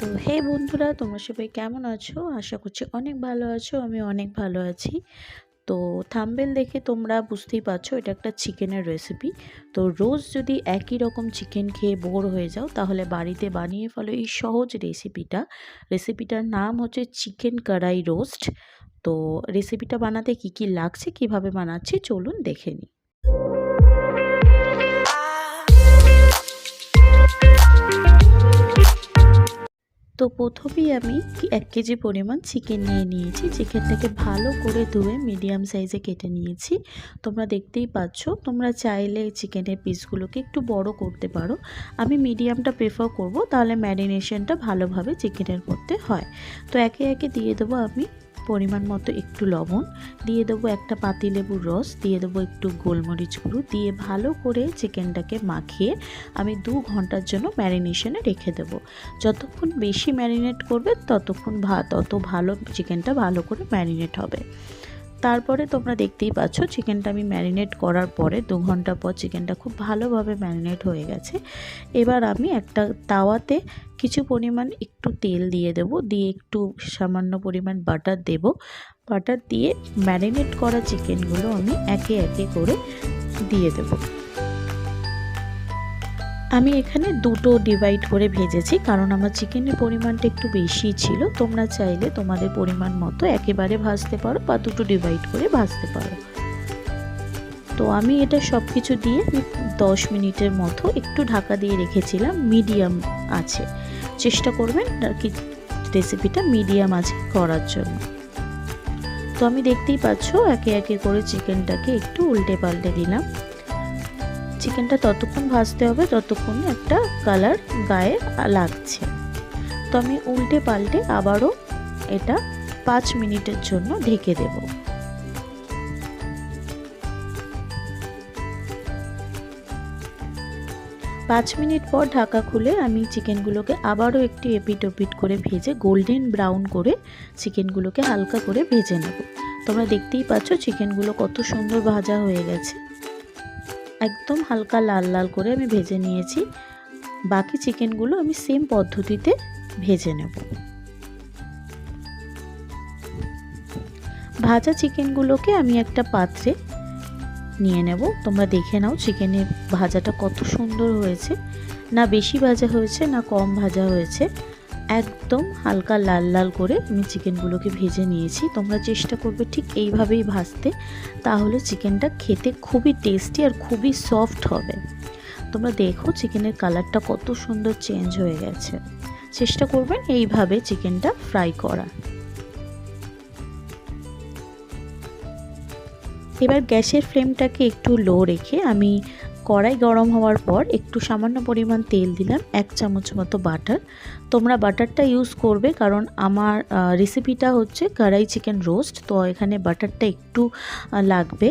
তো হে বন্ধুরা, তোমরা সবাই কেমন আছো? আশা করছি অনেক ভালো আছো। আমি অনেক ভালো আছি। তো থাম্বনেল দেখে তোমরা বুঝতেই পারছো এটা একটা চিকেনের রেসিপি। তো রোজ যদি একই রকম চিকেন খেয়ে বোর হয়ে যাও তাহলে বাড়িতে বানিয়ে ফেলো এই সহজ রেসিপিটার নাম হচ্ছে চিকেন কড়াই রোস্ট। তো রেসিপিটা বানাতে কি কি লাগছে, কিভাবে বানাচ্ছি চলুন দেখে নিই। তো প্রথমেই আমি 1 কেজি পরিমাণ চিকেন নিয়েছি। চিকেনটাকে ভালো করে ধুয়ে মিডিয়াম সাইজে কেটে নিয়েছি। তোমরা দেখতেই পাচ্ছ। তোমরা চাইলে চিকেনের পিসগুলোকে একটু বড় করতে পারো। আমি মিডিয়ামটা প্রেফার করব, তাহলে ম্যারিনেশনটা ভালোভাবে চিকেনের মধ্যে হয়। তো একে একে দিয়ে দেবো আমি পরিমাণ মতো একটু লবণ, দিয়ে দেবো একটা পাতিলেবুর রস, দিয়ে দেবো একটু গোলমরিচ গুঁড়ো, দিয়ে ভালো করে চিকেনটাকে মাখিয়ে আমি 2 ঘন্টার জন্য ম্যারিনেশনে রেখে দেবো। যতক্ষণ বেশি ম্যারিনেট করবে তত ভালো চিকেনটা ভালো করে ম্যারিনেট হবে। তারপরে তোমরা দেখতেই পাচ্ছ চিকেনটা আমি ম্যারিনেট করার পরে 2 ঘন্টা পর চিকেনটা খুব ভালোভাবে ম্যারিনেট হয়ে গেছে। এবার আমি একটা তাওয়াতে কিছু পরিমাণ একটু তেল দিয়ে দেব, দিয়ে একটু সামান্য পরিমাণ বাটার দেব। বাটার দিয়ে ম্যারিনেট করা চিকেনগুলো আমি একে একে করে দিয়ে দেব। আমি এখানে দুটো ডিভাইড করে ভেজেছি, কারণ আমার চিকেনের পরিমাণটা একটু বেশি ছিল। তোমরা চাইলে তোমাদের পরিমাণ মতো একেবারে ভাজতে পারো বা দুটো ডিভাইড করে ভাজতে পারো। তো আমি এটা সব কিছু দিয়ে 10 মিনিটের মতো একটু ঢাকা দিয়ে রেখেছিলাম মিডিয়াম আছে। চেষ্টা করবেন আর কি রেসিপিটা মিডিয়াম আছে করার জন্য। তো আমি দেখতেই পাচ্ছ একে একে করে চিকেনটাকে একটু উল্টে পাল্টে দিলাম। চিকেনটা ততক্ষণ ভাজতে হবে যতক্ষণ একটা কালার গায়ে লাগছে। তো আমি উল্টে পাল্টে আবারও এটা 5 মিনিটের জন্য ঢেকে দেব। 5 মিনিট পর ঢাকা খুলে আমি চিকেনগুলোকে আবারও একটু এপিট ওপিট করে ভেজে গোল্ডেন ব্রাউন করে চিকেনগুলোকে হালকা করে ভেজে নেব। তোমরা দেখতেই পাচ্ছ চিকেনগুলো কত সুন্দর ভাজা হয়ে গেছে। একদম হালকা লাল লাল করে আমি ভেজে নিয়েছি। বাকি চিকেনগুলো আমি সেম পদ্ধতিতে ভেজে নেব। ভাজা চিকেনগুলোকে আমি একটা পাত্রে নিয়ে নেব। তোমরা দেখে নাও চিকেনের ভাজাটা কত সুন্দর হয়েছে, না বেশি ভাজা হয়েছে না কম ভাজা হয়েছে। একদম হালকা লাল লাল করে আমি চিকেনগুলোকে ভেজে নিয়েছি। তোমরা চেষ্টা করবে ঠিক এইভাবেই ভাজতে, তাহলে চিকেনটা খেতে খুবই টেস্টি আর খুবই সফট হবে। তোমরা দেখো চিকেনের কালারটা কত সুন্দর চেঞ্জ হয়ে গেছে। চেষ্টা করবেন এইভাবে চিকেনটা ফ্রাই করা। এবার গ্যাসের ফ্লেমটাকে একটু লো রেখে আমি কড়াই গরম হওয়ার পর একটু সামান্য পরিমাণ তেল দিলাম, 1 চামচ মতো বাটার। তোমরা বাটারটা ইউজ করবে, কারণ আমার রেসিপিটা হচ্ছে কড়াই চিকেন রোস্ট, তো এখানে বাটারটা একটু লাগবে।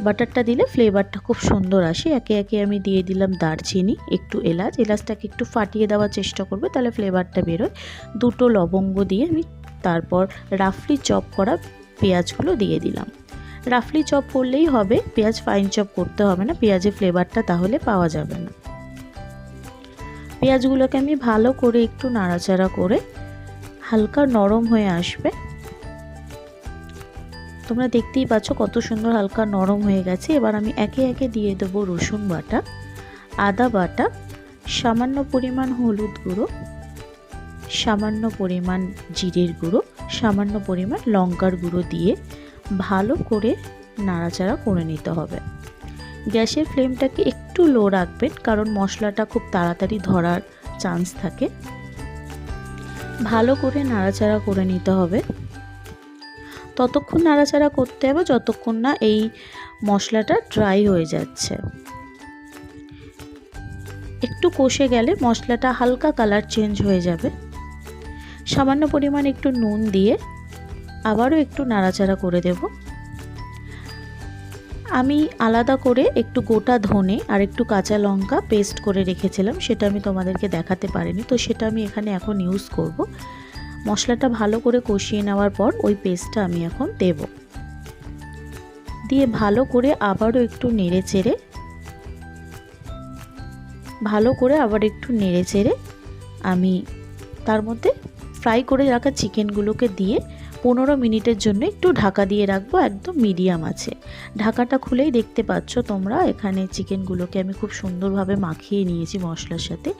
বাটারটা দিলে ফ্লেভারটা খুব সুন্দর আসে। একে একে আমি দিয়ে দিলাম দারচিনি, একটু এলাচটাকে একটু ফাটিয়ে দেওয়ার চেষ্টা করবে, তাহলে ফ্লেভারটা বেরোয়। 2টো লবঙ্গ দিয়ে আমি তারপর রাফলি চপ করা পেঁয়াজগুলো দিয়ে দিলাম। রাফলি চপ করলেই হবে, পেঁয়াজ ফাইন চপ করতে হবে না, পেঁয়াজের ফ্লেভারটা তাহলে পাওয়া যাবে না। পেঁয়াজগুলোকে আমি ভালো করে একটু নাড়াচাড়া করে হালকা নরম হয়ে আসবে। তোমরা দেখতেই পাচ্ছ কত সুন্দর হালকা নরম হয়ে গেছে। এবার আমি একে একে দিয়ে দেবো রসুন বাটা, আদা বাটা, সামান্য পরিমাণ হলুদ গুঁড়ো, সামান্য পরিমাণ জিরের গুঁড়ো, সামান্য পরিমাণ লঙ্কার গুঁড়ো দিয়ে ভালো করে নাড়াচাড়া করে নিতে হবে। গ্যাসের ফ্লেমটাকে একটু লো রাখবেন, কারণ মশলাটা খুব তাড়াতাড়ি ধরার চান্স থাকে। ভালো করে নাড়াচাড়া করে নিতে হবে। ততক্ষণ নাড়াচাড়া করতে হবে যতক্ষণ না এই মশলাটা ড্রাই হয়ে যাচ্ছে। একটু কষে গেলে মশলাটা হালকা কালার চেঞ্জ হয়ে যাবে। সামান্য পরিমাণ একটু নুন দিয়ে আবারও একটু নাড়াচাড়া করে দেব। আমি আলাদা করে একটু গোটা ধনে আর একটু কাঁচা লঙ্কা পেস্ট করে রেখেছিলাম, সেটা আমি তোমাদেরকে দেখাতে পারিনি, তো সেটা আমি এখানে এখন ইউজ করব। মশলাটা ভালো করে কষিয়ে নেওয়ার পর ওই পেস্টটা আমি এখন দেব। দিয়ে ভালো করে আবারও একটু নেড়ে চেড়ে আমি তার মধ্যে ফ্রাই করে রাখা চিকেনগুলোকে দিয়ে 15 মিনিটের জন্য একটু ঢাকা দিয়ে রাখবো, একদম মিডিয়াম আছে। ঢাকাটা খুলেই দেখতে পাচ্ছ তোমরা এখানে চিকেনগুলোকে আমি খুব সুন্দরভাবে মাখিয়ে নিয়েছি মশলার সাথে।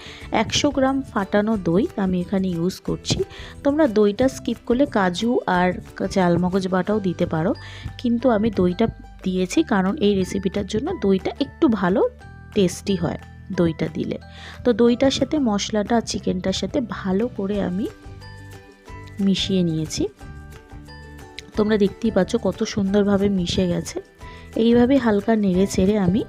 100 গ্রাম ফাটানো দই আমি এখানে ইউজ করছি। তোমরা দইটা স্কিপ করলে কাজু আর চালমগজ বাটাও দিতে পারো, কিন্তু আমি দইটা দিয়েছি কারণ এই রেসিপিটার জন্য দইটা একটু ভালো টেস্টি হয় দইটা দিলে। তো দইটার সাথে মশলাটা চিকেনটার সাথে ভালো করে আমি মিশিয়ে নিয়েছি। তোমরা দেখতেই পাচ্ছ কত সুন্দরভাবে মিশে গেছে। এইভাবে হালকা নেড়ে চেড়ে আমি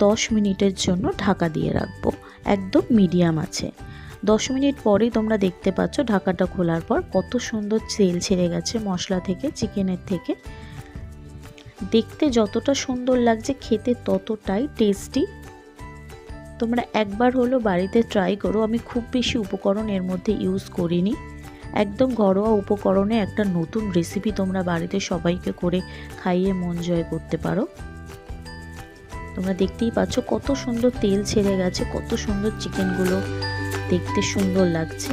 10 মিনিটের জন্য ঢাকা দিয়ে রাখবো, একদম মিডিয়াম আছে। 10 মিনিট পরেই তোমরা দেখতে পাচ্ছ ঢাকাটা খোলার পর কত সুন্দর তেল ছেড়ে গেছে মশলা থেকে, চিকেনের থেকে। দেখতে যতটা সুন্দর লাগছে খেতে ততটাই টেস্টি। তোমরা একবার হলো বাড়িতে ট্রাই করো। আমি খুব বেশি উপকরণ এর মধ্যে ইউজ করিনি, একদম ঘরোয়া উপকরণে একটা নতুন রেসিপি তোমরা বাড়িতে সবাইকে করে খাইয়ে মন জয় করতে পারো। তোমরা দেখতেই পাচ্ছ কত সুন্দর তেল ছেড়ে গেছে, কত সুন্দর চিকেনগুলো দেখতে সুন্দর লাগছে।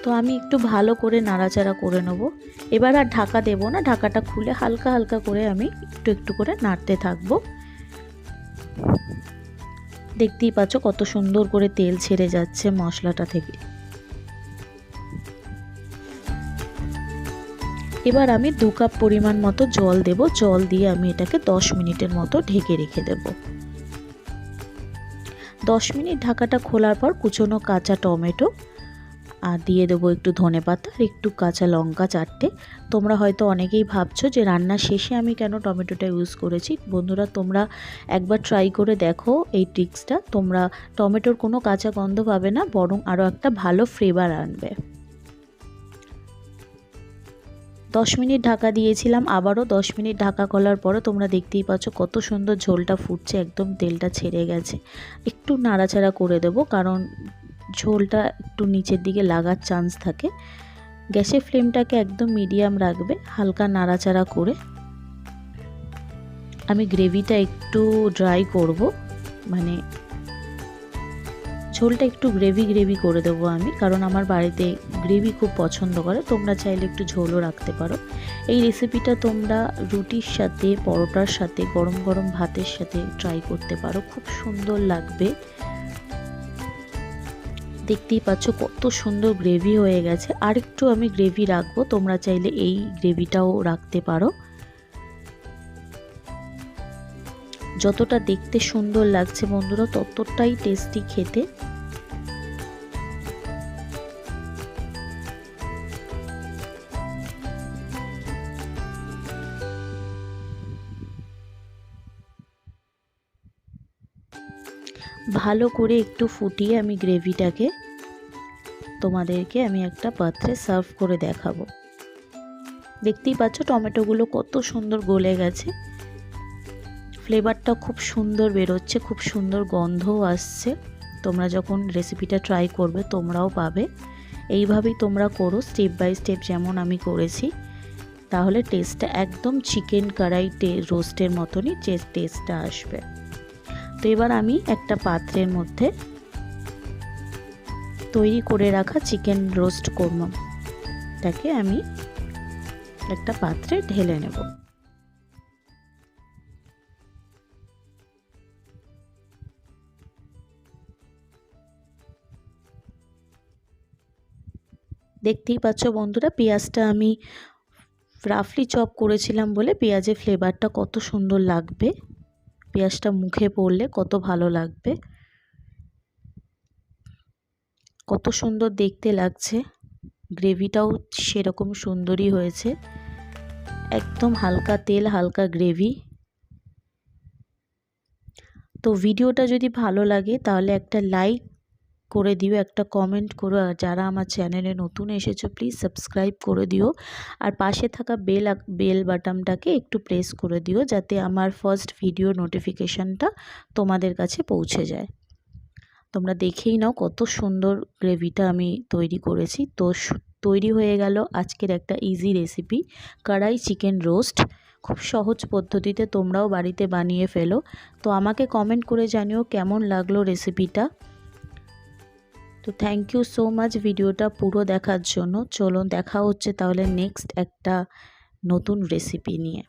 তো আমি একটু ভালো করে নাড়াচাড়া করে নেব। এবার আর ঢাকা দেব না, ঢাকাটা খুলে হালকা হালকা করে আমি একটু একটু করে নাড়তে থাকবো। দেখতেই পাচ্ছ কত সুন্দর করে তেল ছেড়ে যাচ্ছে মশলাটা থেকে। এবার আমি 2 কাপ পরিমাণ মতো জল দেব। জল দিয়ে আমি এটাকে 10 মিনিটের মতো ঢেকে রেখে দেব। 10 মিনিট ঢাকাটা খোলার পর কুচনো কাঁচা টমেটো আর দিয়ে দেবো একটু ধনেপাতা আর একটু কাঁচা লঙ্কা 4টে। তোমরা হয়তো অনেকেই ভাবছো যে রান্নার শেষে আমি কেন টমেটোটা ইউজ করেছি। বন্ধুরা, তোমরা একবার ট্রাই করে দেখো এই ট্রিক্সটা। তোমরা টমেটোর কোনো কাঁচা গন্ধ পাবে না, বরং আরও একটা ভালো ফ্লেভার আনবে। 10 মিনিট ঢাকা দিয়েছিলাম, আবারও 10 মিনিট ঢাকা খোলার পরে তোমরা দেখতেই পাচ্ছ কত সুন্দর ঝোলটা ফুটছে, একদম তেলটা ছেড়ে গেছে। একটু নাড়াচাড়া করে দেবো কারণ ঝোলটা একটু নিচের দিকে লাগার চান্স থাকে। গ্যাসের ফ্লেমটাকে একদম মিডিয়াম রাখবে। হালকা নাড়াচাড়া করে আমি গ্রেভিটা একটু ড্রাই করব, মানে ঝোলটা একটু গ্রেভি করে দেবো আমি, কারণ আমার বাড়িতে গ্রেভি খুব পছন্দ করে। তোমরা চাইলে একটু ঝোলও রাখতে পারো। এই রেসিপিটা তোমরা রুটির সাথে, পরোটার সাথে, গরম গরম ভাতের সাথে ট্রাই করতে পারো, খুব সুন্দর লাগবে। দেখতেই পাচ্ছ কত সুন্দর গ্রেভি হয়ে গেছে। আর একটু আমি গ্রেভি রাখবো, তোমরা চাইলে এই গ্রেভিটাও রাখতে পারো। যতটা দেখতে সুন্দর লাগছে বন্ধুরা, ততটাই টেস্টি খেতে। ভালো করে একটু ফুটিয়ে আমি গ্রেভিটাকে তোমাদেরকে আমি একটা পাত্রে সার্ভ করে দেখাবো। দেখতেই পাচ্ছ টমেটোগুলো কত সুন্দর গলে গেছে, ফ্লেভারটা খুব সুন্দর বেরোচ্ছে, খুব সুন্দর গন্ধও আসছে। তোমরা যখন রেসিপিটা ট্রাই করবে তোমরাও পাবে। এইভাবেই তোমরা করো স্টেপ বাই স্টেপ যেমন আমি করেছি, তাহলে টেস্টটা একদম চিকেন কড়াই রোস্টের মতনই টেস্টটা আসবে। তো এবার আমি একটা পাত্রের মধ্যে তৈরি করে রাখা চিকেন রোস্ট কোরমাটাকে আমি একটা পাত্রে ঢেলে নেব। দেখতেই পাচ্ছ বন্ধুরা, পেঁয়াজটা আমি রাফলি চপ করেছিলাম বলে পেঁয়াজের ফ্লেভারটা কত সুন্দর লাগবে, পেঁয়াজটা মুখে পড়লে কত ভালো লাগবে, কত সুন্দর দেখতে লাগছে। গ্রেভিটাও সেরকম সুন্দরই হয়েছে, একদম হালকা তেল, হালকা গ্রেভি। তো ভিডিওটা যদি ভালো লাগে তাহলে একটা লাইক করে দিও, একটা কমেন্ট করো। আর যারা আমার চ্যানেলে নতুন এসেছো প্লিজ সাবস্ক্রাইব করে দিও। আর পাশে থাকা বেল বাটনটাকে একটু প্রেস করে দিও, যাতে আমার ফার্স্ট ভিডিও নোটিফিকেশানটা তোমাদের কাছে পৌঁছে যায়। তোমরা দেখেই নাও কত সুন্দর গ্রেভিটা আমি তৈরি করেছি। তো তৈরি হয়ে গেল আজকের একটা ইজি রেসিপি, কড়াই চিকেন রোস্ট। খুব সহজ পদ্ধতিতে তোমরাও বাড়িতে বানিয়ে ফেলো। তো আমাকে কমেন্ট করে জানিও কেমন লাগলো রেসিপিটা। তো থ্যাংক ইউ সো মাচ ভিডিওটা পুরো দেখার জন্য। চলো দেখা হচ্ছে তাহলে নেক্সট একটা নতুন রেসিপি নিয়ে।